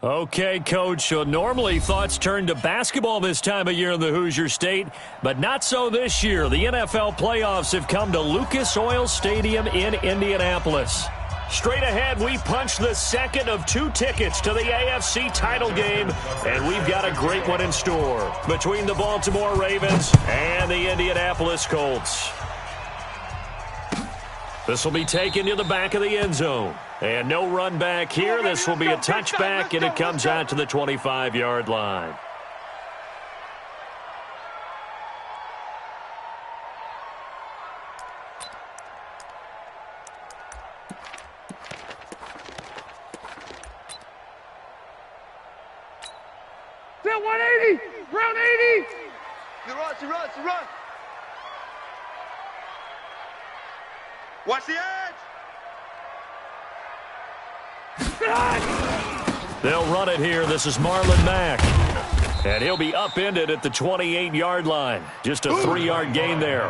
Okay, Coach, so normally thoughts turn to basketball this time of year in the Hoosier State, but not so this year. The NFL playoffs have come to Lucas Oil Stadium in Indianapolis. Straight ahead, we punch the second of 2 tickets to the AFC title game, and we've got a great one in store between the Baltimore Ravens and the Indianapolis Colts. This will be taken to the back of the end zone. And no run back here. This will be a touchback, and it comes out to the 25-yard line. Still 180, round 80. She runs. Watch the edge. They'll run it here. This is Marlon Mack. And he'll be upended at the 28-yard line. Just a 3-yard gain there.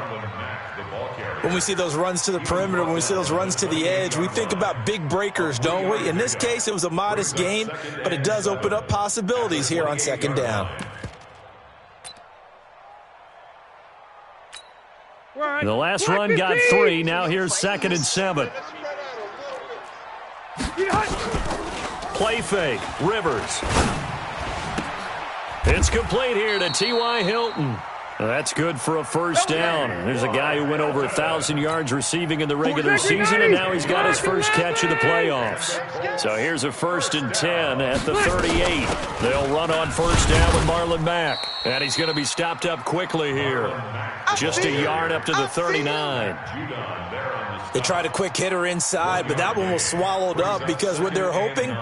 When we see those runs to the perimeter, when we see those runs to the edge, we think about big breakers, don't we? In this case, it was a modest gain, but it does open up possibilities here on second down. The last run got 3. Now here's 2nd and 7. Play fake. Rivers. It's complete here to T.Y. Hilton. That's good for a first down. There's a guy who went over 1,000 yards receiving in the regular season, and now he's got his first catch of the playoffs. So here's a 1st and 10 at the 38. They'll run on first down with Marlon Mack. And he's going to be stopped up quickly here. Just a yard up to the 39. They tried a quick hitter inside, but that one was swallowed up because what they're hoping,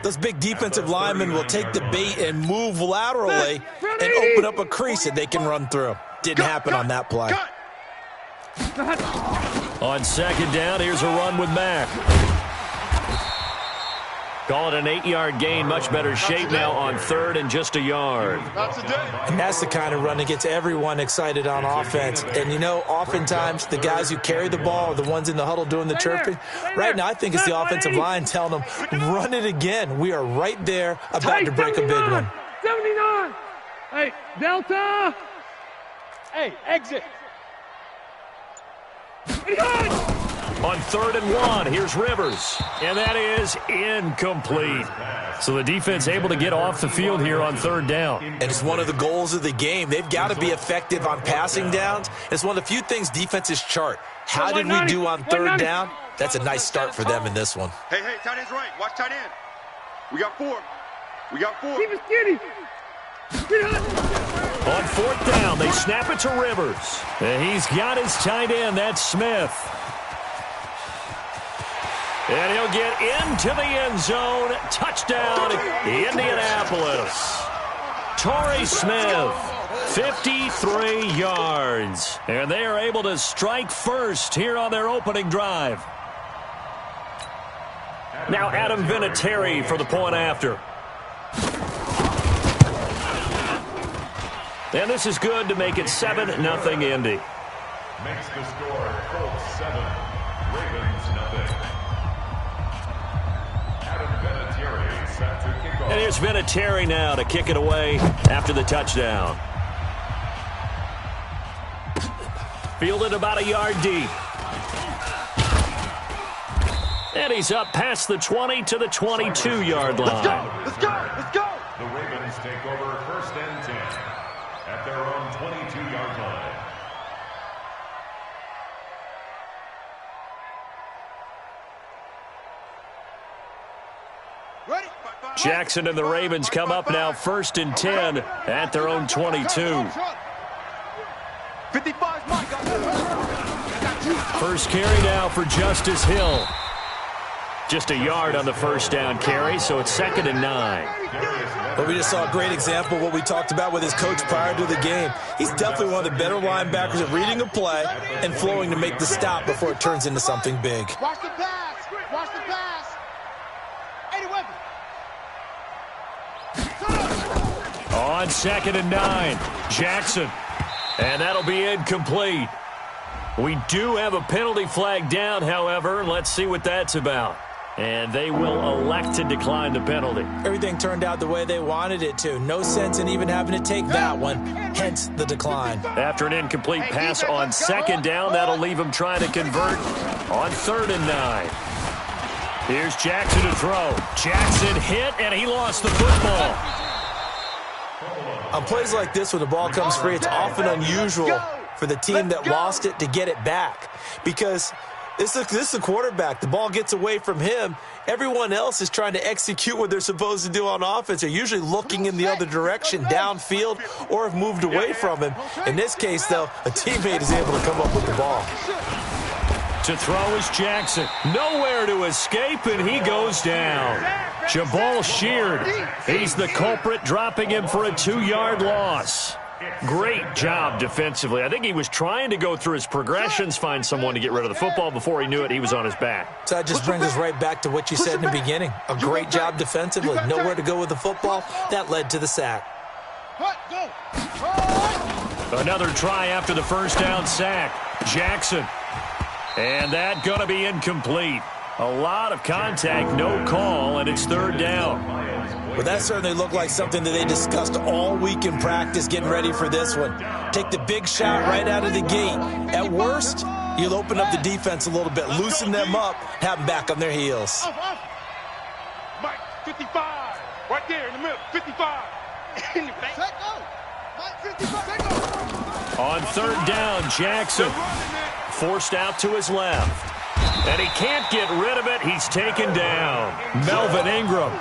those big defensive linemen will take the bait and move laterally and open up a crease that they can run through. Didn't happen on that play. On second down, here's a run with Mack. Call it an 8-yard gain. Much better shape now on 3rd and just a yard. And that's the kind of run that gets everyone excited on offense. And, you know, oftentimes the guys who carry the ball are the ones in the huddle doing the chirping. Right now, I think it's the offensive line telling them, run it again. We are right there about to break a big one. 79. Hey, Delta. Hey, exit. On 3rd and 1, here's Rivers. And that is incomplete. So the defense able to get off the field here on 3rd down. And it's one of the goals of the game. They've got to be effective on passing downs. It's one of the few things defenses chart. How did we do on 3rd down? That's a nice start for them in this one. Hey, tight end's right. Watch tight end. We got 4. Keep it skinny. On 4th down, they snap it to Rivers. And he's got his tight end. That's Smith. And he'll get into the end zone. Touchdown, Indianapolis. Torrey Smith, 53 yards. And they are able to strike first here on their opening drive. Now Adam Vinatieri for the point after. And this is good to make it 7-0 Indy. Makes the score Colts 7, Ravens 0. And here's Vinatieri now to kick it away after the touchdown. Fielded about a yard deep. And he's up past the 20 to the 22-yard line. Let's go. The Ravens take over 1st and 10 at their own 22-yard line. Ready? Jackson and the Ravens come up now 1st and 10 at their own 22. 55's my guy. First carry now for Justice Hill. Just a yard on the first down carry, so it's 2nd and 9. But we just saw a great example of what we talked about with his coach prior to the game. He's definitely one of the better linebackers at reading a play and flowing to make the stop before it turns into something big. Watch the pass. Watch the pass. 80 weapons. On 2nd and 9, Jackson. And that'll be incomplete. We do have a penalty flag down, however. Let's see what that's about. And they will elect to decline the penalty. Everything turned out the way they wanted it to. No sense in even having to take that one, hence the decline. After an incomplete pass on second down, that'll leave him trying to convert on 3rd and 9. Here's Jackson to throw. Jackson hit, and he lost the football. On plays like this, when the ball comes free, it's often unusual for the team that lost it to get it back. Because this is a quarterback. The ball gets away from him. Everyone else is trying to execute what they're supposed to do on offense. They're usually looking in the other direction, downfield, or have moved away from him. In this case, though, a teammate is able to come up with the ball. To throw is Jackson. Nowhere to escape, and he goes down. Jabal sheared. He's the culprit, dropping him for a 2-yard loss. Great job defensively. I think he was trying to go through his progressions, find someone to get rid of the football. Before he knew it, he was on his back. So that just brings us right back to what you said in the beginning. A great job defensively. Nowhere to go with the football. That led to the sack. Another try after the first down sack. Jackson. And that going to be incomplete. A lot of contact, no call, and it's 3rd down. Well, that certainly looked like something that they discussed all week in practice getting ready for this one. Take the big shot right out of the gate. At worst, you'll open up the defense a little bit, loosen them up, have them back on their heels. Mike, 55. Right there in the middle, 55. In the back. Mike, 55. On 3rd down, Jackson forced out to his left. And he can't get rid of it. He's taken down. Melvin Ingram.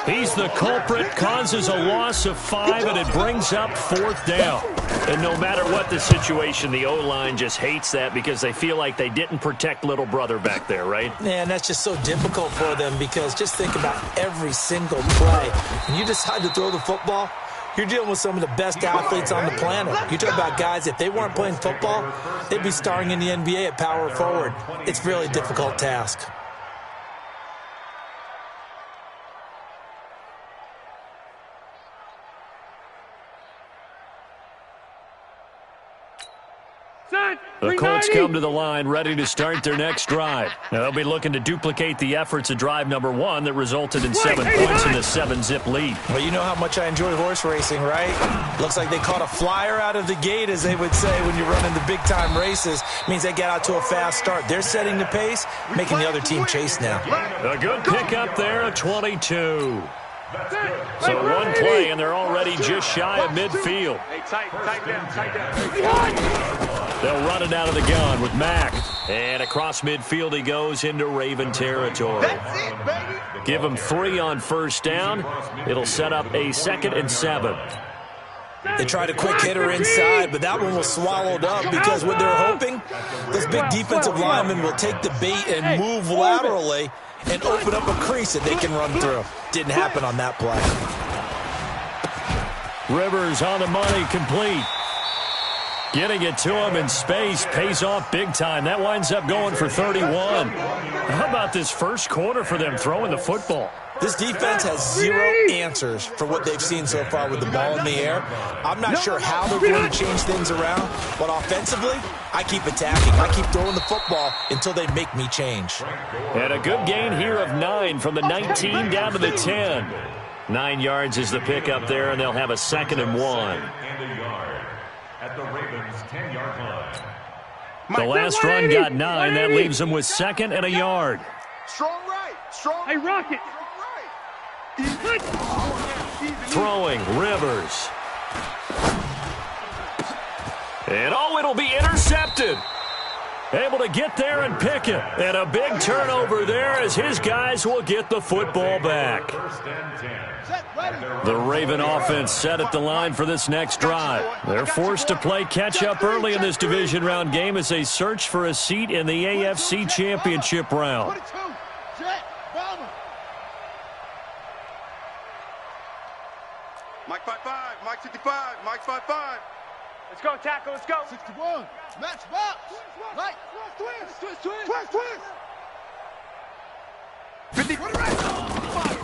He's the culprit, causes a loss of 5, and it brings up 4th down. And no matter what the situation, the O-line just hates that because they feel like they didn't protect little brother back there, right? Yeah, and that's just so difficult for them because just think about every single play. When you decide to throw the football, you're dealing with some of the best athletes on the planet. You talk about guys, if they weren't playing football, they'd be starring in the NBA at power forward. It's a really difficult task. The Colts come to the line ready to start their next drive. Now, they'll be looking to duplicate the efforts of drive number 1 that resulted in 7 points in a 7-zip lead. Well, you know how much I enjoy horse racing, right? Looks like they caught a flyer out of the gate, as they would say when you're running the big-time races. Means they get out to a fast start. They're setting the pace, making the other team chase now. A good pick up there at 22. So one play, and they're already just shy of midfield. Hey, tight down. They'll run it out of the gun with Mack. And across midfield he goes into Raven territory. Give him 3 on first down. It'll set up a 2nd and 7. They tried a quick hitter inside, but that one was swallowed up because what they're hoping, those big defensive linemen will take the bait and move laterally and open up a crease that they can run through. Didn't happen on that play. Rivers on the money, complete. Getting it to him in space pays off big time. That winds up going for 31. How about this first quarter for them throwing the football? This defense has 0 answers for what they've seen so far with the ball in the air. I'm not sure how they're going to change things around, but offensively, I keep attacking. I keep throwing the football until they make me change. And a good gain here of 9 from the 19 down to the 10. 9 yards is the pickup there, and they'll have a 2nd and 1. At the Ravens' 10-yard line. The last run got 9. That leaves them with 2nd and a yard. Strong right. Strong. Hey, Rocket. Throwing, Rivers. And it'll be intercepted. Able to get there and pick it. And a big turnover there as his guys will get the football back. The Raven offense set at the line for this next drive. They're forced to play catch-up early in this division round game as they search for a seat in the AFC Championship round. Mike 5-5, Mike 55, Mike 5-5. Let's go, tackle, let's go. 61, match box. Mike, twist. 50.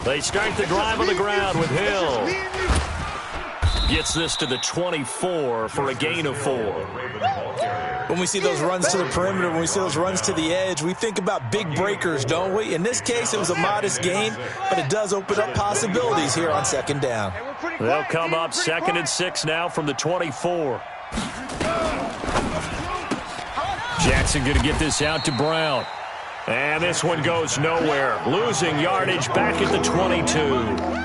They start the drive on the ground with Hill. Gets this to the 24 for a gain of 4. When we see those runs to the perimeter, when we see those runs to the edge, we think about big breakers, don't we? In this case, it was a modest gain, but it does open up possibilities here on second down. They'll come up 2nd and 6 now from the 24. Jackson going to get this out to Brown. And this one goes nowhere. Losing yardage back at the 22.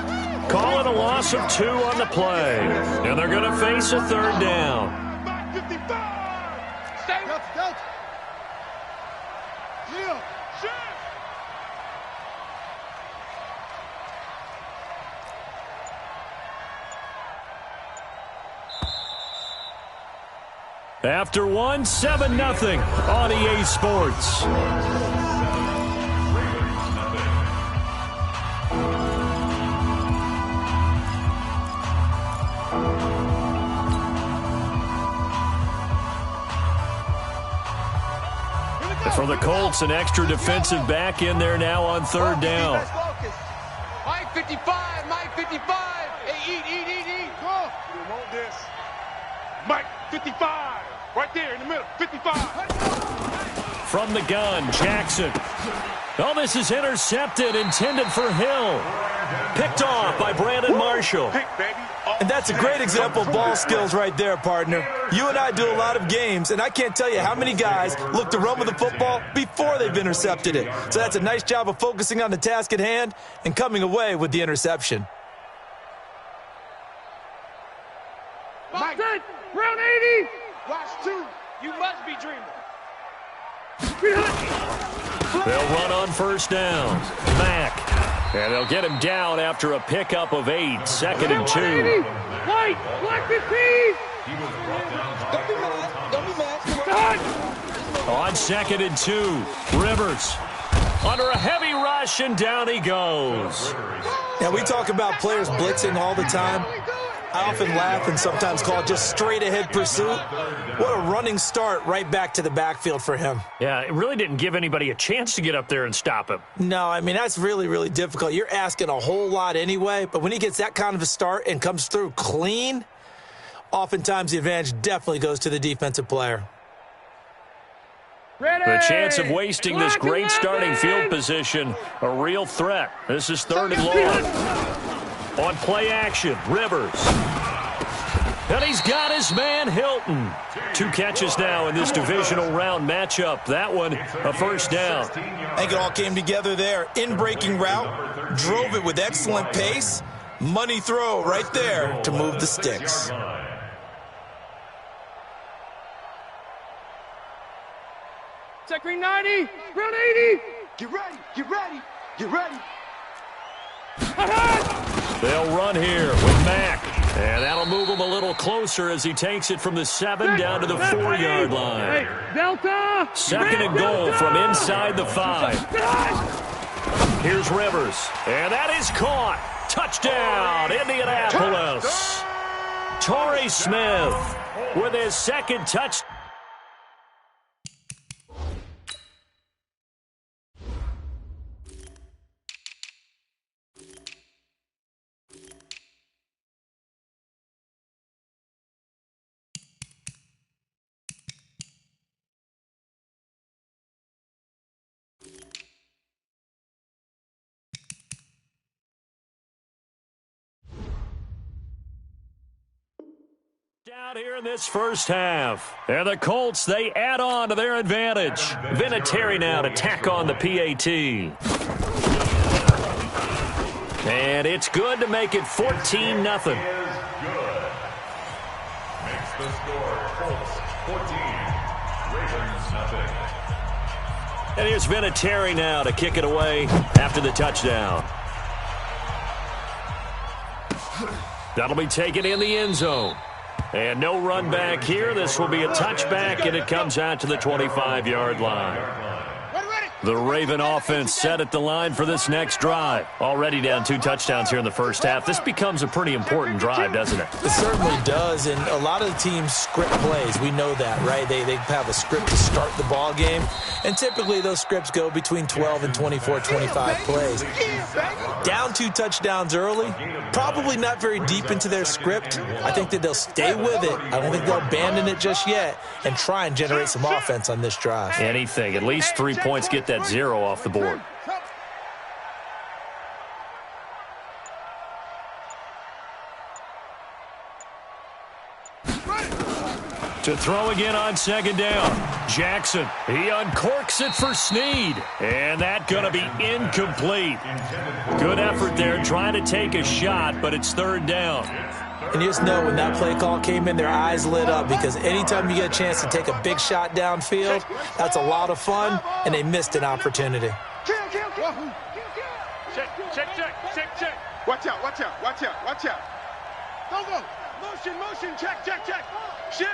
Call it a loss of 2 on the play. And they're going to face a 3rd down. After 1, 7-0 on EA Sports. For the Colts, an extra defensive back in there now on 3rd down. Mike 55, Mike 55. Hey, eat. Come on. You want this. Mike 55. Right there in the middle. 55. From the gun, Jackson. Oh, this is intercepted, intended for Hill. Picked off by Brandon Marshall. And that's a great example of ball skills right there, partner. You and I do a lot of games, and I can't tell you how many guys look to run with the football before they've intercepted it. So that's a nice job of focusing on the task at hand and coming away with the interception. Mike, Brown 80. Watch 2. You must be dreaming. They'll run on 1st down. Mack. And they'll get him down after a pickup of 8. 2nd and 2. White, black 15. Don't be mad. On 2nd and 2. Rivers. Under a heavy rush, and down he goes. Now, we talk about players blitzing all the time. I often laugh and sometimes call it just straight-ahead pursuit. What a running start right back to the backfield for him. Yeah, it really didn't give anybody a chance to get up there and stop him. No, I mean, that's really, really difficult. You're asking a whole lot anyway, but when he gets that kind of a start and comes through clean, oftentimes the advantage definitely goes to the defensive player. The chance of wasting this great starting field position, a real threat. This is 3rd and long. On play action, Rivers. And he's got his man, Hilton. 2 catches now in this divisional round matchup. That one, a 1st down. I think it all came together there. In-breaking route, drove it with excellent pace. Money throw right there to move the sticks. Check green 90. Brown 80. Get ready. They'll run here with Mack. And that'll move him a little closer as he takes it from the 7 down to the 4-yard line. Delta. 2nd and goal from inside the 5. Here's Rivers. And that is caught. Touchdown, Indianapolis. Torrey Smith with his 2nd touchdown. Out here in this first half. And the Colts, they add on to their advantage. Vinatieri now to tack on the PAT. And it's good to make it 14-0. Makes the score Colts 14, Ravens nothing. And here's Vinatieri now to kick it away after the touchdown. That'll be taken in the end zone. And no run back here. This will be a touchback, and it comes out to the 25-yard line. Ready. The Raven offense set at the line for this next drive. Already down 2 touchdowns here in the first half. This becomes a pretty important drive, doesn't it? It certainly does, and a lot of the teams script plays. We know that, right? They have a script to start the ball game, and typically those scripts go between 12 and 24, 25 plays. Down 2 touchdowns early, probably not very deep into their script. I think that they'll stay with it. I don't think they'll abandon it just yet and try and generate some offense on this drive. Anything. At least 3 points, get that 0 off the board. To throw again on second down. Jackson, he uncorks it for Snead. And that's going to be incomplete. Good effort there trying to take a shot, but it's third down. And you just know when that play call came in, their eyes lit up because anytime you get a chance to take a big shot downfield, that's a lot of fun, and they missed an opportunity. Check. Watch out. Go. Motion, check. Shift.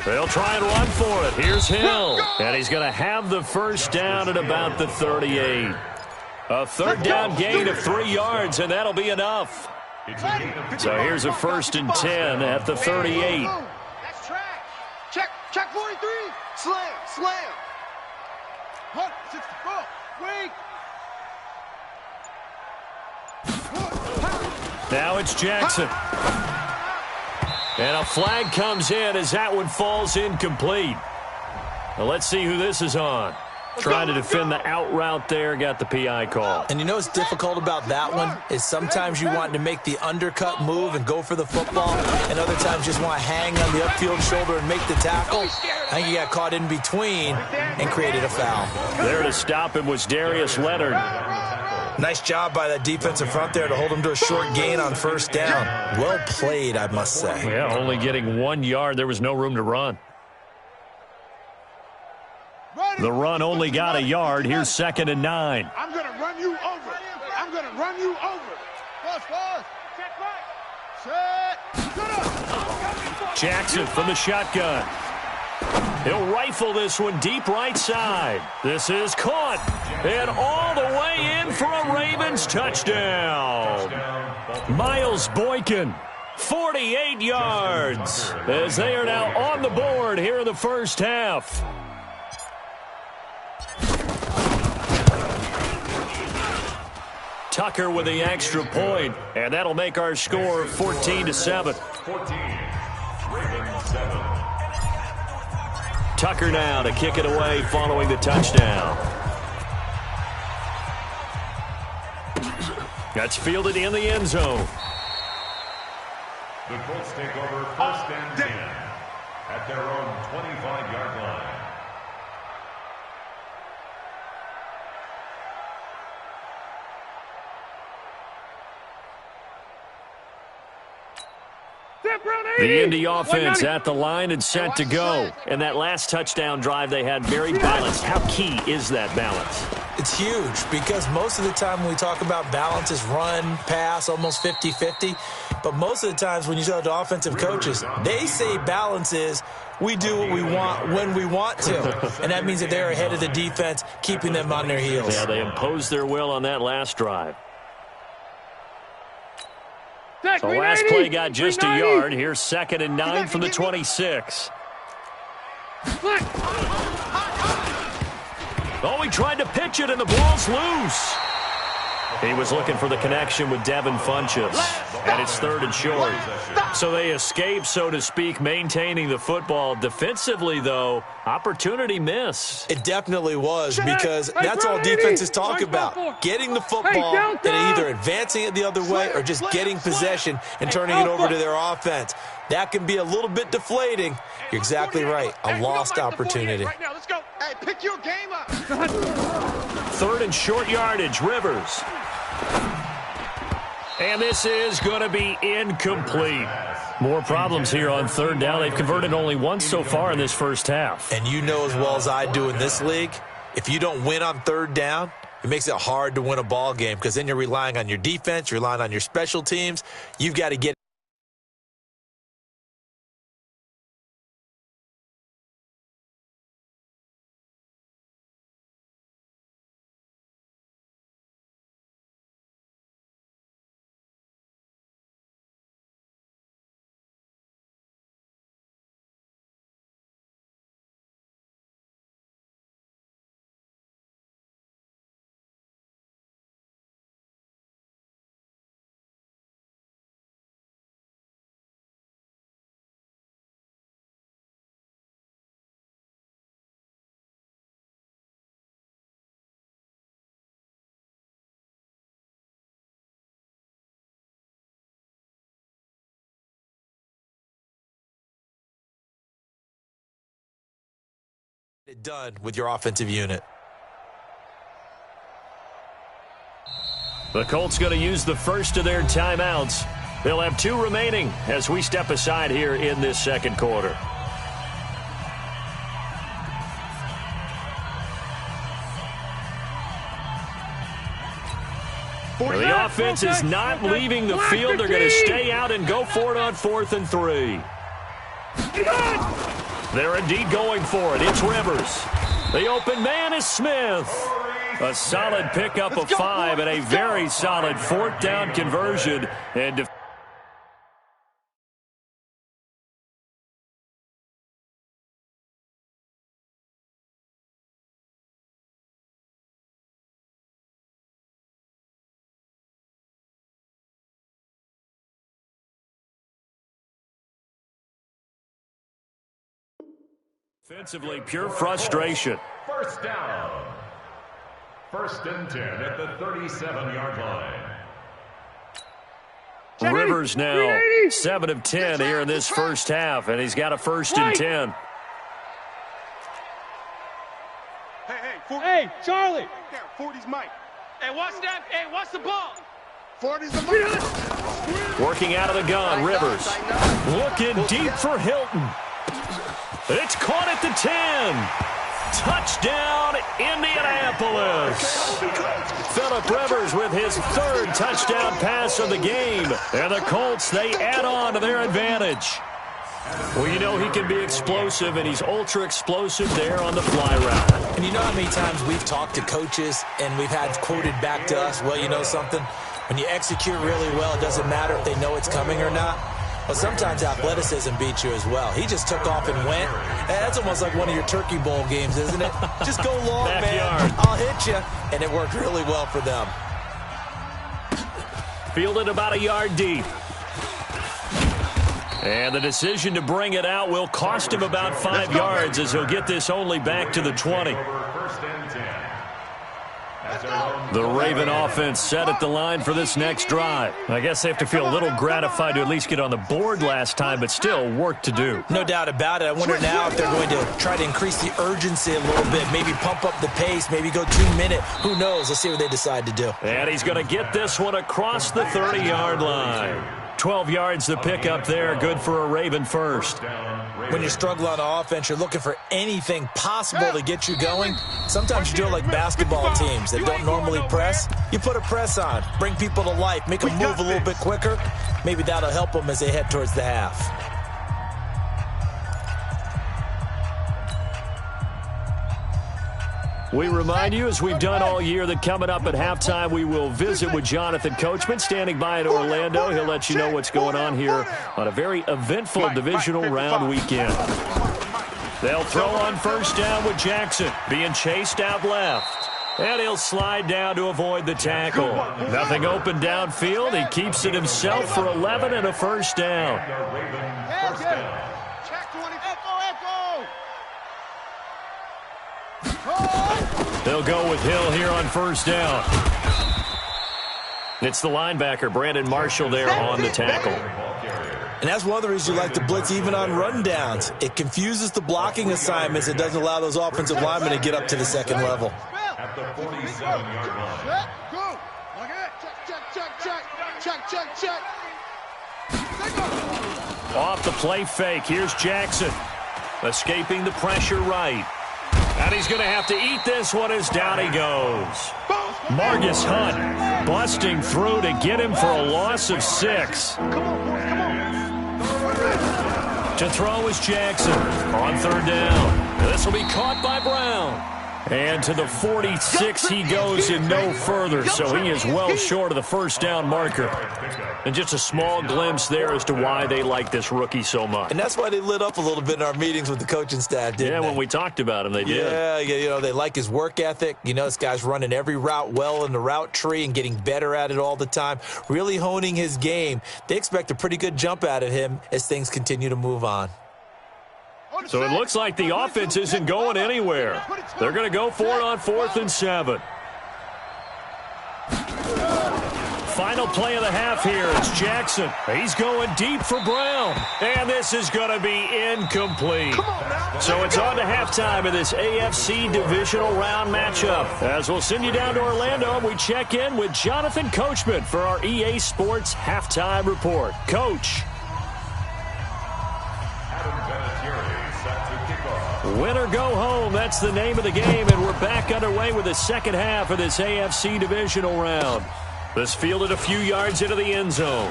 They'll try and run for it. Here's Hill, and he's going to have the first down at about the 38. A third down gain of 3 yards, and that'll be enough. So here's a 1st and 10 at the 38. That's track. Check 43. Slam. Hunt, 64. Wait. Now it's Jackson. And a flag comes in as that one falls incomplete. Now let's see who this is on. Trying to defend the out route there, got the PI call. And you know what's difficult about that one is sometimes you want to make the undercut move and go for the football, and other times just want to hang on the upfield shoulder and make the tackle. I think he got caught in between and created a foul. There to stop him was Darius Leonard. Nice job by that defensive front there to hold him to a short gain on first down. Well played, I must say. Yeah, only getting 1 yard. There was no room to run. The run only got a yard. Here's 2nd and 9. I'm going to run you over. Set. Jackson from the shotgun. He'll rifle this one deep right side. This is caught. And all the way in for a Ravens touchdown. Miles Boykin, 48 yards, as they are now on the board here in the first half. Tucker with the extra point, and that'll make our score 14-7. 14, Ravens 7. Tucker now to kick it away following the touchdown. That's fielded in the end zone. The Colts take over 1st and 10 at their own 25-yard line. The Indy offense at the line and set to go. And that last touchdown drive they had very balanced. How key is that balance? It's huge because most of the time when we talk about balance is run, pass, almost 50-50. But most of the times when you talk to offensive coaches, they say balance is we do what we want when we want to. And that means that they're ahead of the defense, keeping them on their heels. Yeah, they imposed their will on that last drive. The last play got just a yard. Here's 2nd and 9 from the 26. Oh, he tried to pitch it, and the ball's loose. He was looking for the connection with Devin Funchess, and it's 3rd and short. So they escape, so to speak, maintaining the football. Defensively, though, opportunity miss. It definitely was because that's all defenses talk about, getting the football and either advancing it the other way or just getting possession and turning it over to their offense. That can be a little bit deflating. You're exactly right. A lost opportunity. Right now, let's go. Hey, pick your game up. 3rd and short yardage, Rivers. And this is going to be incomplete. More problems here on 3rd down. They've converted only once so far in this first half. And you know as well as I do in this league, if you don't win on 3rd down, it makes it hard to win a ball game because then you're relying on your defense, you're relying on your special teams. You've got to get Done with your offensive unit. The Colts going to use the first of their timeouts. They'll have 2 remaining as we step aside here in this second quarter. The offense is not leaving the field. They're going to stay out and go for it on 4th and 3. They're indeed going for it. It's Rivers. The open man is Smith. A solid pickup of 5 and a very solid 4th down conversion. And defensively, pure frustration. First down. 1st and 10 at the 37-yard line. Rivers now 7 of 10 here in this first half, and he's got a 1st and 10. Hey, Charlie. 40's Mike. Hey, watch that. Hey, watch the ball. 40's the Mike. Working out of the gun, Rivers. Looking deep for Hilton. It's caught at the 10. Touchdown, Indianapolis. Phillip Rivers with his 3rd touchdown pass of the game. And the Colts, they add on to their advantage. Well, you know he can be explosive, and he's ultra-explosive there on the fly route. And you know how many times we've talked to coaches and we've had quoted back to us, well, you know something? When you execute really well, it doesn't matter if they know it's coming or not. Well, sometimes athleticism beats you as well. He just took off and went. That's almost like one of your Turkey Bowl games, isn't it? Just go long, man. I'll hit you. And it worked really well for them. Fielded about a yard deep. And the decision to bring it out will cost him about 5 yards as he'll get this only back to the 20. The Raven offense set at the line for this next drive. I guess they have to feel a little gratified to at least get on the board last time, but still work to do. No doubt about it. I wonder now if they're going to try to increase the urgency a little bit, maybe pump up the pace, maybe go 2-minute. Who knows? Let's see what they decide to do. And he's going to get this one across the 30-yard line. 12 yards to pick up there. Good for a Raven first. When you struggle on offense, you're looking for anything possible to get you going. Sometimes you do it like basketball teams that don't normally press. You put a press on, bring people to life, make them move a little bit quicker. Maybe that'll help them as they head towards the half. We remind you, as we've done all year, that coming up at halftime, we will visit with Jonathan Coachman, standing by in Orlando. He'll let you know what's going on here on a very eventful divisional round weekend. They'll throw on 1st down with Jackson, being chased out left. And he'll slide down to avoid the tackle. Nothing open downfield. He keeps it himself for 11 and a 1st down. They'll go with Hill here on 1st down. It's the linebacker, Brandon Marshall, there on the tackle. And that's one of the reasons you like to blitz even on rundowns. It confuses the blocking assignments. It doesn't allow those offensive linemen to get up to the second level. At the 47-yard line. Go. Check. Off the play fake. Here's Jackson. Escaping the pressure right. And he's going to have to eat this one as down he goes. Margus Hunt busting through to get him for a loss of 6. To throw is Jackson on 3rd down. This will be caught by Brown. And to the 46 he goes and no further, so he is well short of the 1st down marker. And just a small glimpse there as to why they like this rookie so much. And that's why they lit up a little bit in our meetings with the coaching staff, didn't they? Yeah, when we talked about him, they did. Yeah, you know, they like his work ethic. You know, this guy's running every route well in the route tree and getting better at it all the time, really honing his game. They expect a pretty good jump out of him as things continue to move on. So it looks like the offense isn't going anywhere. They're going to go for it on 4th and 7. Final play of the half here. It's Jackson. He's going deep for Brown. And this is going to be incomplete. So it's on to halftime of this AFC divisional round matchup. As we'll send you down to Orlando, we check in with Jonathan Coachman for our EA Sports halftime report. Coach. Win or go home, that's the name of the game, and we're back underway with the second half of this AFC divisional round. This fielded a few yards into the end zone.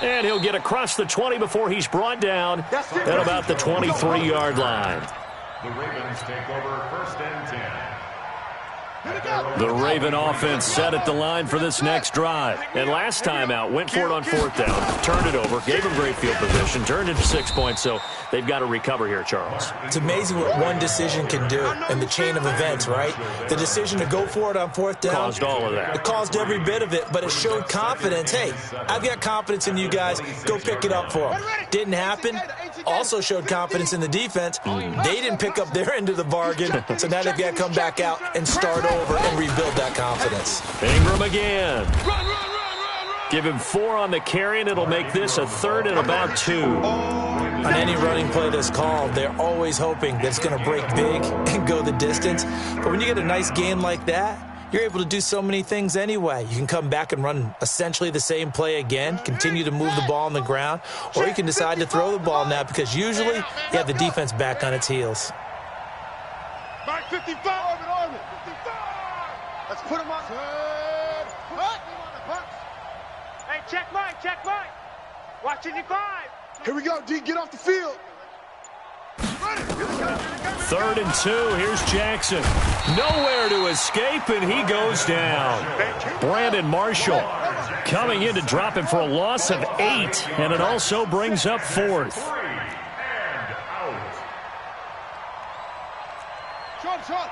And he'll get across the 20 before he's brought down at about the 23-yard line. The Ravens take over first and 10. The Raven offense set at the line for this next drive. And last time out, went for it on fourth down, turned it over, gave him great field position, turned it to 6 points, so they've got to recover here, Charles. It's amazing what one decision can do in the chain of events, right? The decision to go for it on fourth down. Caused all of that. It caused every bit of it, but it showed confidence. Hey, I've got confidence in you guys. Go pick it up for them. Didn't happen. Also showed confidence in the defense. They didn't pick up their end of the bargain, so now they've got to come back out and start over and rebuild that confidence. Ingram again. Give him 4 on the carry, and it'll make this a third and about 2. On any running play that's called, they're always hoping that it's going to break big and go the distance. But when you get a nice game like that, you're able to do so many things anyway. You can come back and run essentially the same play again, continue to move the ball on the ground, or you can decide to throw the ball now because usually you have the defense back on its heels. Mike 55. Let's put him on. Hey, check Mike. Watch 55. Here we go, D. Get off the field. Third and 2. Here's Jackson. Nowhere to escape, and he goes down. Brandon Marshall coming in to drop him for a loss of 8, and it also brings up 4th. Short.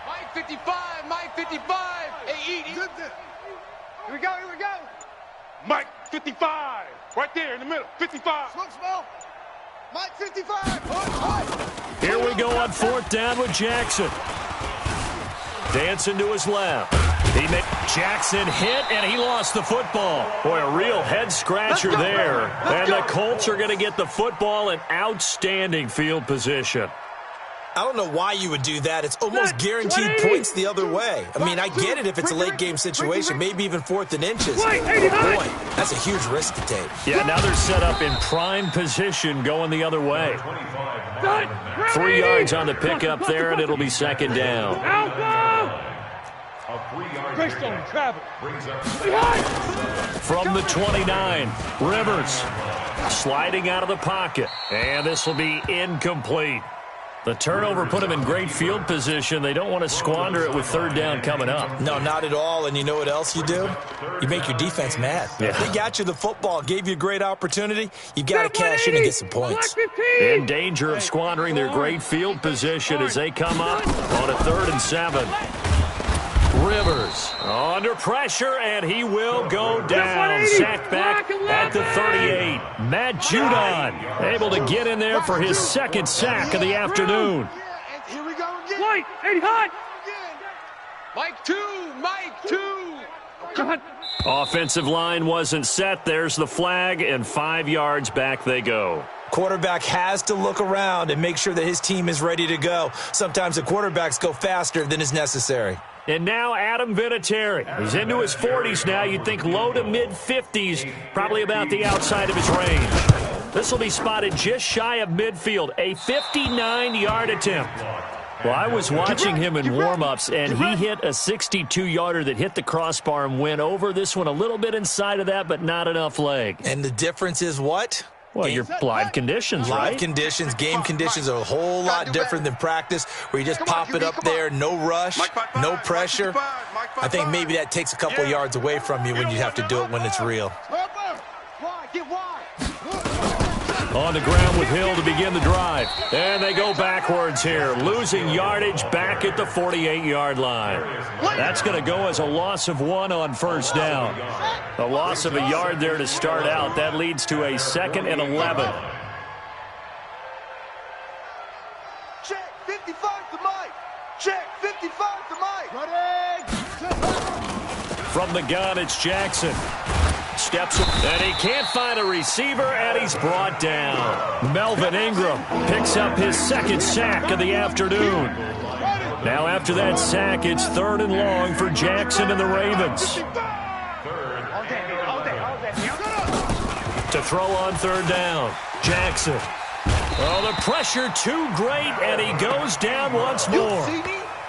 Mike 55. Hey, eat. Good there. Here we go. Mike 55. Right there in the middle. 55. Smell. Mike 55. Here we go on fourth down with Jackson. Dancing to his left. He made Jackson hit, and he lost the football. Boy, a real head-scratcher there. And the Colts are going to get the football in outstanding field position. I don't know why you would do that. It's almost guaranteed points the other way. I mean, I get it if it's a late-game situation, maybe even 4th and inches. But boy, that's a huge risk to take. Yeah, now they're set up in prime position going the other way. 3 yards on the pickup there, and it'll be second down. From the 29, Rivers sliding out of the pocket, and this will be incomplete. The turnover put them in great field position. They don't want to squander it with third down coming up. No, not at all. And you know what else you do? You make your defense mad. Yeah. They got you the football, gave you a great opportunity. You got to cash in and get some points. In danger of squandering their great field position as they come up on a 3rd and 7. Rivers under pressure, and he will go down. Sacked back at the 38. Matt Judon able to get in there for his second sack of the afternoon. Here we go again. White, 80 hot. Mike 2. Offensive line wasn't set. There's the flag, and 5 yards back they go. Quarterback has to look around and make sure that his team is ready to go. Sometimes the quarterbacks go faster than is necessary. And now Adam Vinatieri. He's into his 40s now. You'd think low to mid-50s, probably about the outside of his range. This will be spotted just shy of midfield, a 59-yard attempt. Well, I was watching him in warm-ups, and he hit a 62-yarder that hit the crossbar and went over. This one a little bit inside of that, but not enough leg. And the difference is what? Well, your live conditions, right? Live conditions, game conditions are a whole lot different than practice, where you just pop it up there, no rush, no pressure. I think maybe that takes a couple yards away from you when you have to do it when it's real. On the ground with Hill to begin the drive. And they go backwards here, losing yardage back at the 48-yard line. That's going to go as a loss of 1 on first down. A loss of a yard there to start out. That leads to a 2nd and 11. Check 55 to Mike. Check 55 to Mike. Ready. from the gun. It's Jackson. Steps up, and he can't find a receiver, and he's brought down. Melvin Ingram picks up his second sack of the afternoon. Now after that sack, it's 3rd and long for Jackson and the Ravens. To throw on 3rd down, Jackson. Oh, the pressure too great, and he goes down once more.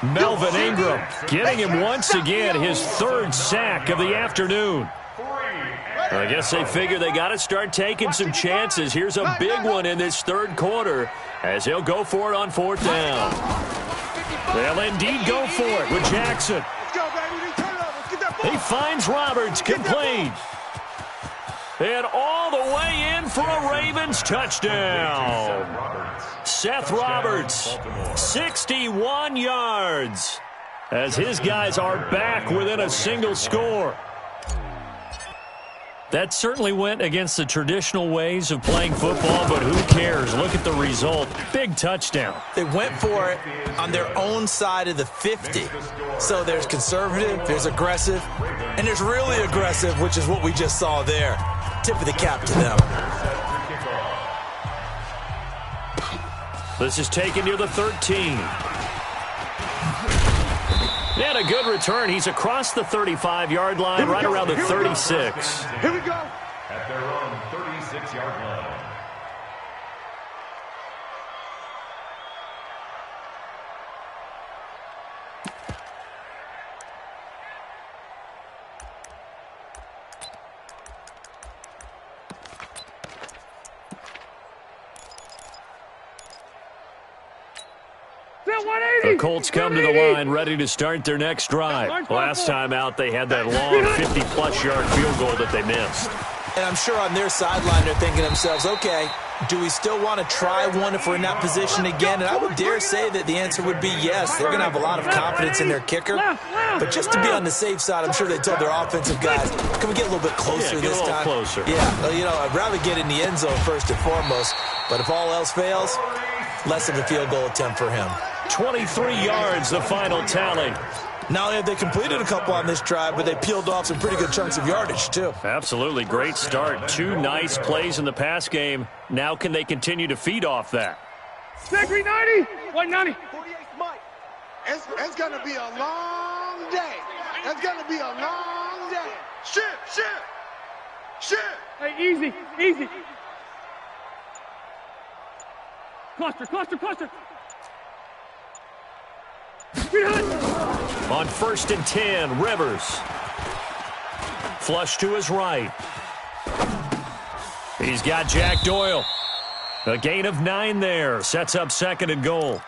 Melvin Ingram getting him once again, his 3rd sack of the afternoon. I guess they figure they got to start taking some chances. Here's a big one in this 3rd quarter as he'll go for it on 4th down. They'll indeed go for it with Jackson. He finds Roberts, complete. And all the way in for a Ravens touchdown. Seth Roberts, 61 yards, as his guys are back within a single score. That certainly went against the traditional ways of playing football, but who cares? Look at the result. Big touchdown. They went for it on their own side of the 50. So there's conservative, there's aggressive, and there's really aggressive, which is what we just saw there. Tip of the cap to them. This is taken near the 13. And a good return. He's across the 35-yard line, right around the 36. Here we go. At their own 36-yard line. The Colts come to the line, ready to start their next drive. Last time out, they had that long 50-plus yard field goal that they missed. And I'm sure on their sideline, they're thinking to themselves, okay, do we still want to try one if we're in that position again? And I would dare say that the answer would be yes. They're going to have a lot of confidence in their kicker. But just to be on the safe side, I'm sure they told their offensive guys, can we get a little bit closer this time? Closer. Yeah, well, you know, I'd rather get in the end zone first and foremost. But if all else fails, less of a field goal attempt for him. 23 yards, the final tally. Not only have they completed a couple on this drive, but they peeled off some pretty good chunks of yardage, too. Absolutely. Great start. 2 nice plays in the pass game. Now can they continue to feed off that? 390, 190. It's going to be a long day. It's going to be a long day. Shit. Hey, easy. Cluster. On 1st and 10, Rivers. Flush to his right. He's got Jack Doyle. A gain of 9 there. Sets up 2nd and goal.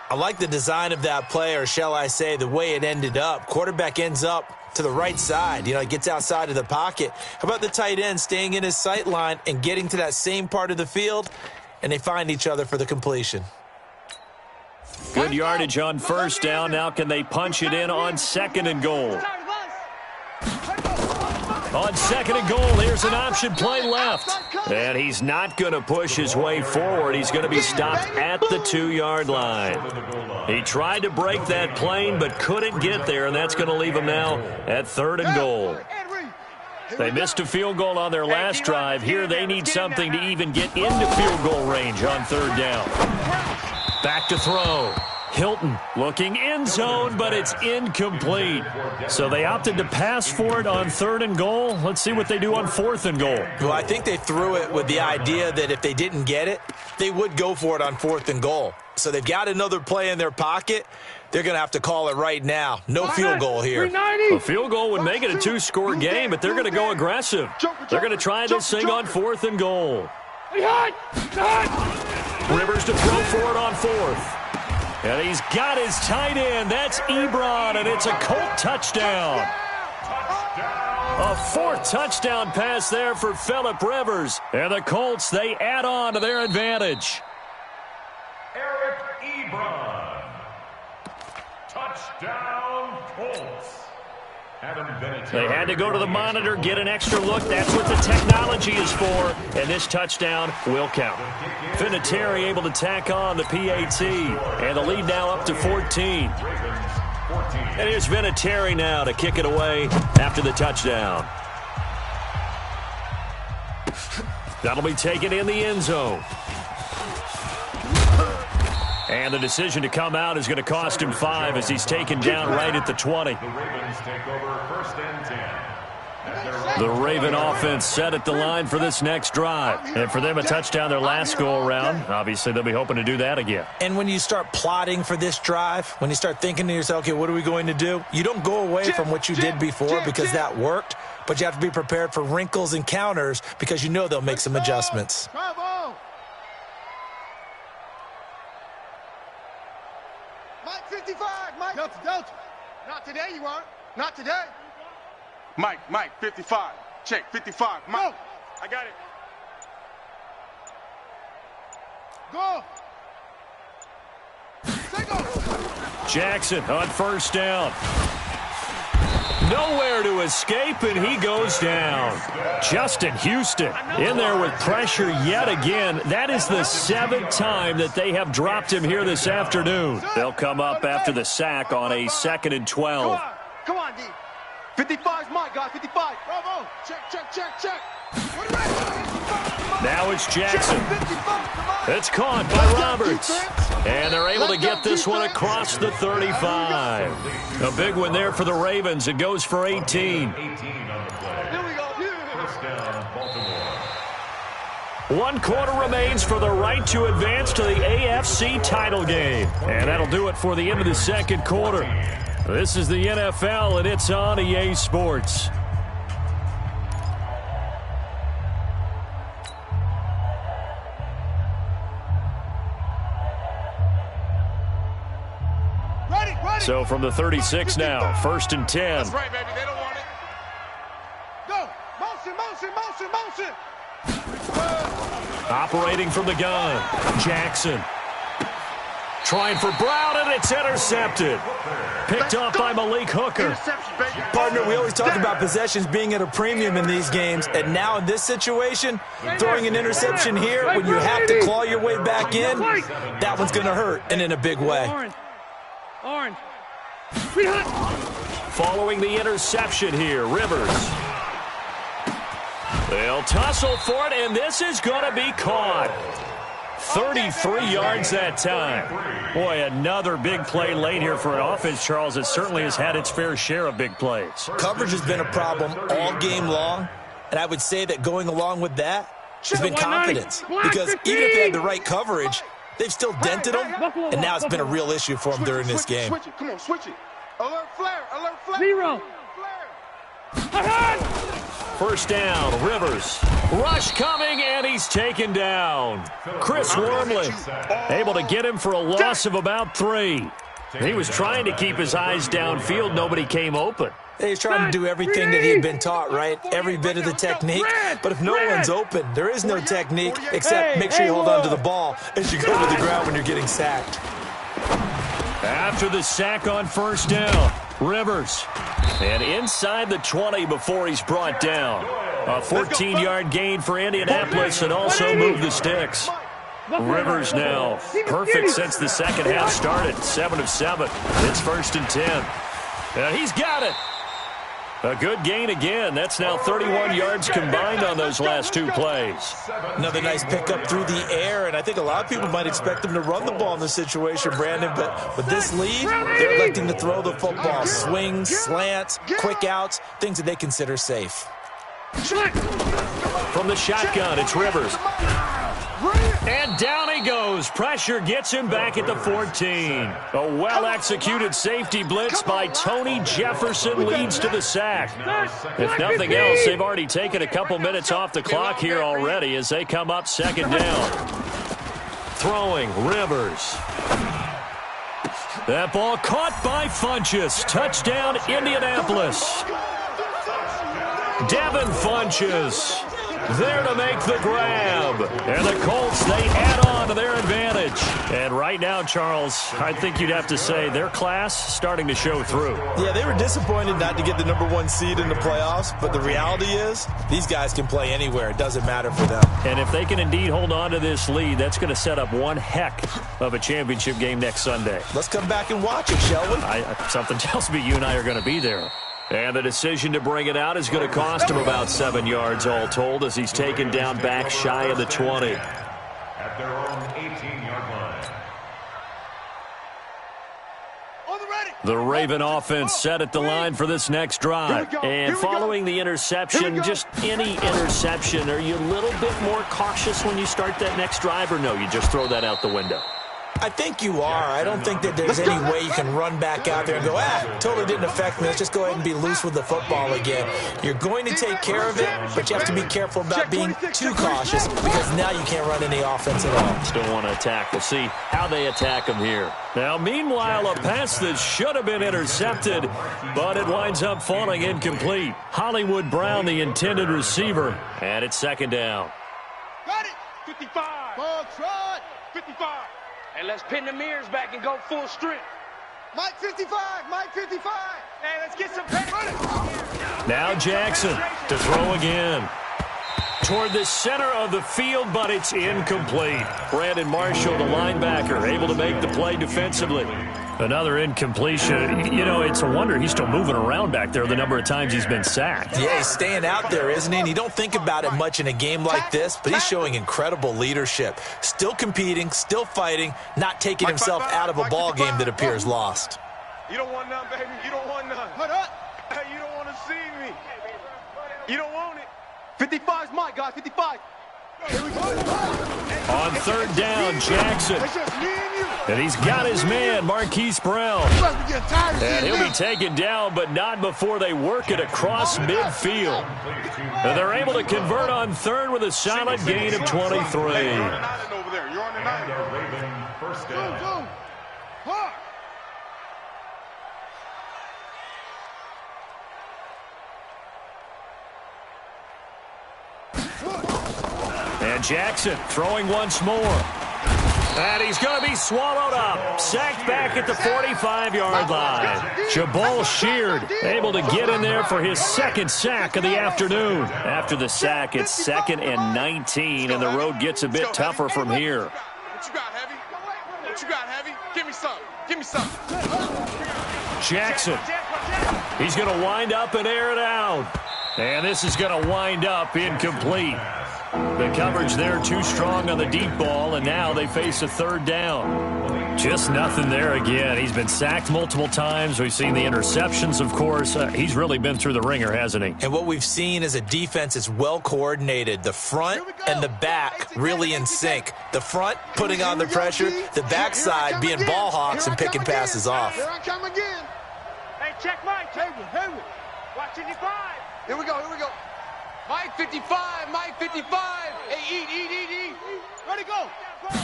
I like the design of that play, or shall I say the way it ended up. Quarterback ends up to the right side. You know, he gets outside of the pocket. How about the tight end staying in his sight line and getting to that same part of the field, and they find each other for the completion. Good yardage on 1st down. Now can they punch it in on 2nd and goal? On 2nd and goal, here's an option play left. And he's not going to push his way forward. He's going to be stopped at the 2-yard line. He tried to break that plane but couldn't get there, and that's going to leave him now at 3rd and goal. They missed a field goal on their last drive. Here they need something to even get into field goal range on 3rd down. Back to throw. Hilton looking end zone, but it's incomplete. So they opted to pass for it on 3rd and goal. Let's see what they do on 4th and goal. Well, I think they threw it with the idea that if they didn't get it, they would go for it on 4th and goal. So they've got another play in their pocket. They're going to have to call it right now. No field goal here. A field goal would make it a 2-score game, but they're going to go aggressive. They're going to try this thing on 4th and goal. Rivers to throw for it on 4th. And he's got his tight end. That's Ebron, and it's a Colt touchdown. A 4th touchdown pass there for Phillip Rivers. And the Colts, they add on to their advantage. Eric Ebron. Touchdown, Colts. They had to go to the monitor, get an extra look. That's what the technology is for. And this touchdown will count. Vinatieri able to tack on the PAT. And the lead now up to 14. And here's Vinatieri now to kick it away after the touchdown. That'll be taken in the end zone. And the decision to come out is going to cost him 5 as he's taken down right at the 20. The Ravens take over 1st and 10. The Raven offense set at the line for this next drive. And for them, a touchdown their last go-around. Obviously, they'll be hoping to do that again. And when you start plotting for this drive, when you start thinking to yourself, okay, what are we going to do? You don't go away from what you did before because that worked, but you have to be prepared for wrinkles and counters because you know they'll make some adjustments. Bravo! Mike 55, Mike. Delta. Not today, you aren't. Not today. Mike, 55. Check, 55. Mike. Go. I got it. Go. Say go. Jackson on 1st down. Nowhere to escape, and he goes down. Justin Houston in there with pressure yet again. That is the 7th time that they have dropped him here this afternoon. They'll come up after the sack on a 2nd and 12. Come on, D. 55's Mike, guys. 55. Bravo. Check. Now it's Jackson. It's caught by Roberts. And they're able to get this one across the 35. A big one there for the Ravens. It goes for 18. 18 on the play. Here we go. 1st down, Baltimore. 1 quarter remains for the right to advance to the AFC title game. And that'll do it for the end of the 2nd quarter. This is the NFL, and it's on EA Sports. Ready. So from the 36 now, 1st and 10. That's right, baby. They don't want it. Go. Motion. Operating from the gun, Jackson. Trying for Brown, and it's intercepted. Picked off by Malik Hooker. Interception, baby. Partner, we always talk about possessions being at a premium in these games, and now in this situation, throwing an interception here when you have to claw your way back in, that one's going to hurt, and in a big way. Orange. Following the interception here, Rivers. They'll tussle for it, and this is going to be caught. 33 yards that time. Boy, another big play late here for an offense, Charles, that certainly has had its fair share of big plays. Coverage has been a problem all game long, and I would say that going along with that has been confidence. Because even if they had the right coverage, they've still dented them, and now it's been a real issue for them during this game. Switch it. Come on, switch it. Alert flare. 0. First down, Rivers. Rush coming, and he's taken down. Chris Wormley able to get him for a loss of about 3. He was trying to keep his eyes downfield. Nobody came open. He's trying to do everything that he had been taught, right? Every bit of the technique. But if no one's open, there is no technique except make sure you hold on to the ball as you go to the ground when you're getting sacked. After the sack on 1st down, Rivers. And inside the 20 before he's brought down. A 14-yard gain for Indianapolis and also moved the sticks. Rivers now perfect since the second half started. 7 of 7. It's 1st and 10. And he's got it. A good gain again. That's now 31 yards combined on those last 2 plays. Another nice pickup through the air, and I think a lot of people might expect them to run the ball in this situation, Brandon, but with this lead, they're electing to throw the football. Swings, slants, quick outs, things that they consider safe. From the shotgun, it's Rivers. And down he goes. Pressure gets him back at the 14. A well-executed safety blitz by Tony Jefferson leads to the sack. If nothing else, they've already taken a couple minutes off the clock here already as they come up 2nd down. Throwing, Rivers. That ball caught by Funchess. Touchdown, Indianapolis. Devin Funchess there to make the grab. And the Colts, they add on to their advantage. And right now, Charles, I think you'd have to say their class starting to show through. Yeah, they were disappointed not to get the #1 seed in the playoffs, but the reality is these guys can play anywhere. It doesn't matter for them. And if they can indeed hold on to this lead, that's going to set up one heck of a championship game next Sunday. Let's come back and watch it, shall we? Something tells me you and I are going to be there. And the decision to bring it out is going to cost him about 7 yards all told as he's taken down back shy of the 20. At their own 18-yard line. The Raven offense set at the line for this next drive. And following the interception, just any interception, are you a little bit more cautious when you start that next drive, or no, you just throw that out the window? I think you are. I don't think that there's any way you can run back out there and go, totally didn't affect me. Let's just go ahead and be loose with the football again. You're going to take care of it, but you have to be careful about being too cautious because now you can't run any offense at all. Still want to attack. We'll see how they attack him here. Now, meanwhile, a pass that should have been intercepted, but it winds up falling incomplete. Hollywood Brown, the intended receiver, and it's second down. Got it. 55. Ball trot. 55. And let's pin the mirrors back and go full strength. Mike 55, Mike 55. Hey, let's get some paper. Now Jackson to throw again. Toward the center of the field, but it's incomplete. Brandon Marshall, the linebacker, able to make the play defensively. Another incompletion. You know, it's a wonder he's still moving around back there the number of times he's been sacked. Yeah, he's staying out there, isn't he? And you don't think about it much in a game like this, but he's showing incredible leadership. Still competing, still fighting, not taking himself out of a ball game that appears lost. You don't want none, baby. You don't want none. Hey, you don't want to see me. You don't want it. 55's my guy, 55. On third down, Jackson. And he's got his man, Marquise Brown. And he'll be taken down, but not before they work it across midfield. And they're able to convert on third with a solid gain of 23. First down. And Jackson throwing once more. And he's going to be swallowed up. Sacked back at the 45-yard line. Jabal Sheard able to get in there for his second sack of the afternoon. After the sack, it's 2nd and 19, and the road gets a bit tougher from here. What you got, Heavy? What you got, Heavy? Give me some. Give me some. Jackson. He's going to wind up and air it out. And this is going to wind up incomplete. The coverage there too strong on the deep ball, and now they face a third down. Just nothing there again. He's been sacked multiple times. We've seen the interceptions, of course. He's really been through the ringer, hasn't he? And what we've seen is a defense that's well coordinated. The front and the back really in sync. The front putting on the pressure, the backside being ball hawks and picking passes off. Here I come again. Hey, check Mike. Haywood. Watch 55. Here we go. Mike 55, Mike 55. Hey, eat. Ready, go.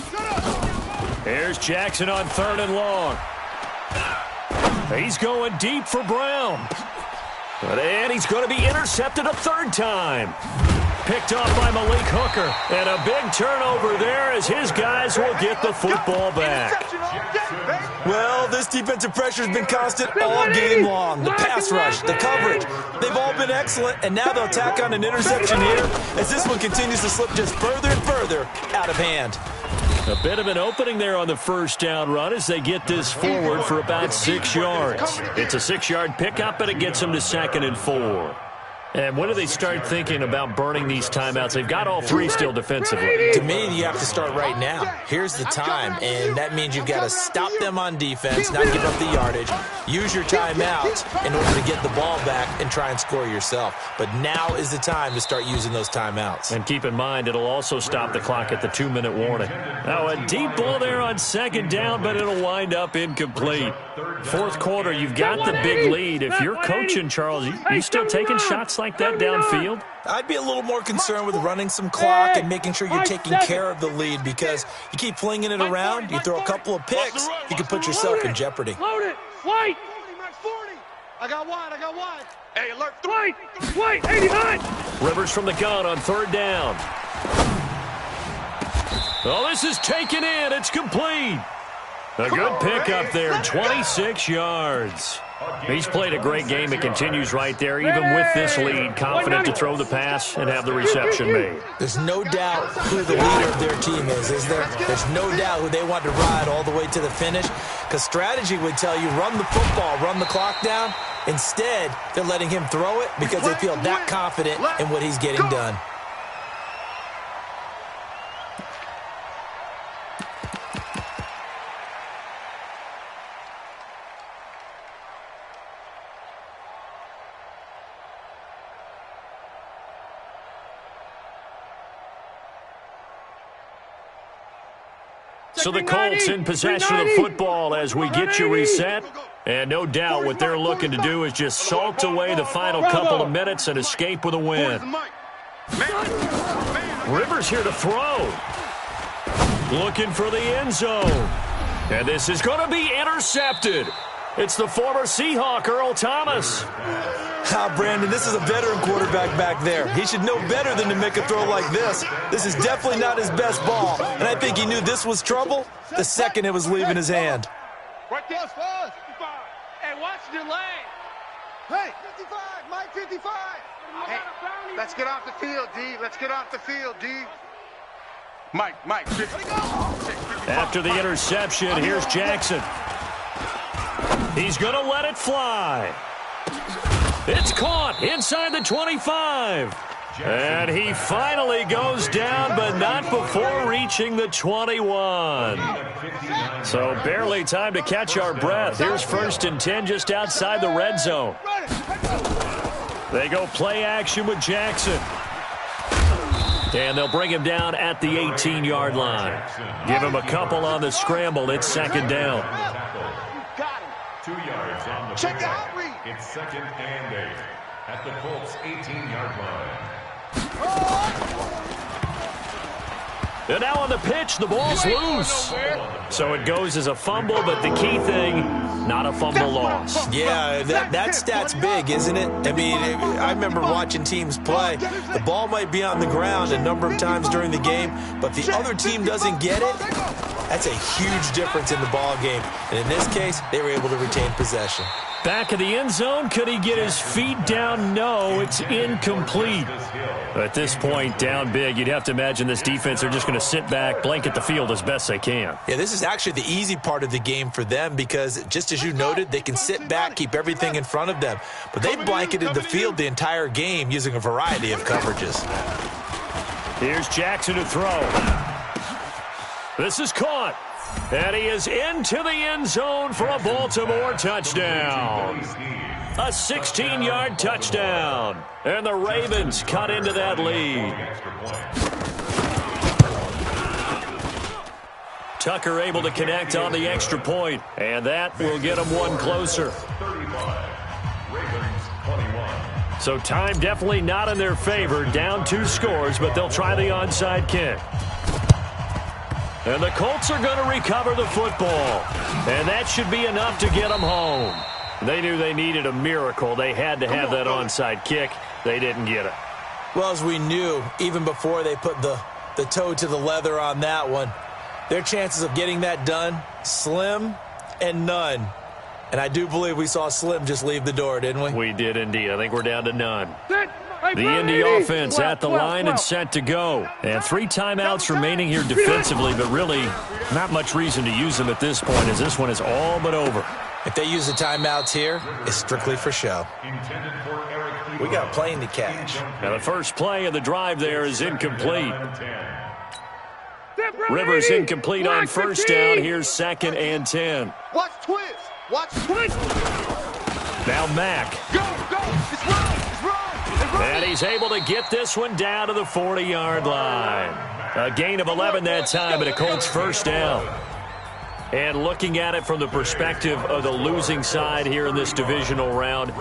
Shut up. Here's Jackson on third and long. He's going deep for Brown. And he's going to be intercepted a third time. Picked off by Malik Hooker. And a big turnover there as his guys will get the football back. Well, this defensive pressure has been constant all game long. The pass rush, the coverage, they've all been excellent, and now they'll tack on an interception here as this one continues to slip just further and further out of hand. A bit of an opening there on the first down run as they get this forward for about 6 yards. It's a 6-yard pickup, but it gets them to 2nd and 4. And when do they start thinking about burning these timeouts? They've got all 3 still defensively. To me, you have to start right now. Here's the time, and that means you've got to stop them on defense, not give up the yardage, use your timeouts in order to get the ball back and try and score yourself. But now is the time to start using those timeouts. And keep in mind, it'll also stop the clock at the 2-minute warning. Now, a deep ball there on second down, but it'll wind up incomplete. Fourth quarter, you've got the big lead. If you're coaching, Charles, you still taking shots like that downfield? I'd be a little more concerned with running some clock and making sure you're taking care of the lead, because you keep flinging it around, you throw a couple of picks, you can put yourself in jeopardy. Load it. White. 40. I got wide. Hey, alert. White. 89. Rivers from the gun on 3rd down. Oh, this is taken in. It's complete. A good pickup there, 26 yards. He's played a great game. It continues right there, even with this lead, confident to throw the pass and have the reception made. There's no doubt who the leader of their team is there? There's no doubt who they want to ride all the way to the finish, because strategy would tell you run the football, run the clock down. Instead, they're letting him throw it because they feel that confident in what he's getting done. So the Colts in possession of the football as we get you reset. And no doubt what they're looking to do is just salt away the final couple of minutes and escape with a win. Rivers here to throw. Looking for the end zone. And this is going to be intercepted. It's the former Seahawk, Earl Thomas. Brandon, this is a veteran quarterback back there. He should know better than to make a throw like this. This is definitely not his best ball, and I think he knew this was trouble the second it was leaving his hand. Right there, fast. Hey, watch the lane. Hey, 55, Mike 55. Hey, let's get off the field, D. Let's get off the field, D. Mike, 50. After the interception, here's Jackson. He's going to let it fly. It's caught inside the 25. And he finally goes down, but not before reaching the 21. So barely time to catch our breath. Here's 1st and 10 just outside the red zone. They go play action with Jackson. And they'll bring him down at the 18-yard line. Give him a couple on the scramble. It's 2nd down. 2 yards on the Check play. out read. It's 2nd and 8 at the Colts 18-yard line. And now on the pitch, the ball's loose. So it goes as a fumble, but the key thing, not a fumble loss. Yeah, that stat's big, isn't it? I mean, I remember watching teams play. The ball might be on the ground a number of times during the game, but the other team doesn't get it. That's a huge difference in the ball game. And in this case, they were able to retain possession. Back of the end zone, could he get his feet down? No, it's incomplete. At this point, down big, you'd have to imagine this defense are just going to sit back, blanket the field as best they can. Yeah, this is actually the easy part of the game for them because, just as you noted, they can sit back, keep everything in front of them. But they blanketed the field the entire game using a variety of coverages. Here's Jackson to throw. This is caught. And he is into the end zone for a Baltimore touchdown. A 16-yard touchdown. And the Ravens cut into that lead. Tucker able to connect on the extra point. And that will get them one closer. So time definitely not in their favor. Down 2 scores, but they'll try the onside kick. And the Colts are going to recover the football. And that should be enough to get them home. They knew they needed a miracle. They had to have that onside kick. They didn't get it. Well, as we knew, even before they put the toe to the leather on that one, their chances of getting that done, slim and none. And I do believe we saw Slim just leave the door, didn't we? We did indeed. I think we're down to none. The Indy offense at the line and set to go. And 3 timeouts remaining here defensively, but really not much reason to use them at this point as this one is all but over. If they use the timeouts here, it's strictly for show. We got playing to catch. Now the first play of the drive there is incomplete. Rivers incomplete on 1st down. Here's 2nd and 10. Watch twist. Watch twist. Now Mack. Go. It's run. And he's able to get this one down to the 40-yard line. A gain of 11 that time, and a Colts 1st down. And looking at it from the perspective of the losing side here in this divisional round,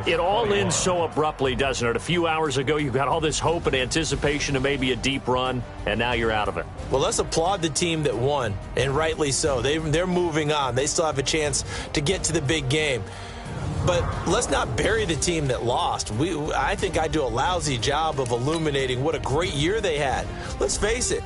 it all ends so abruptly, doesn't it? A few hours ago, you got all this hope and anticipation of maybe a deep run, and now you're out of it. Well, let's applaud the team that won, and rightly so. They're moving on. They still have a chance to get to the big game. But let's not bury the team that lost. I think I do a lousy job of illuminating what a great year they had. Let's face it,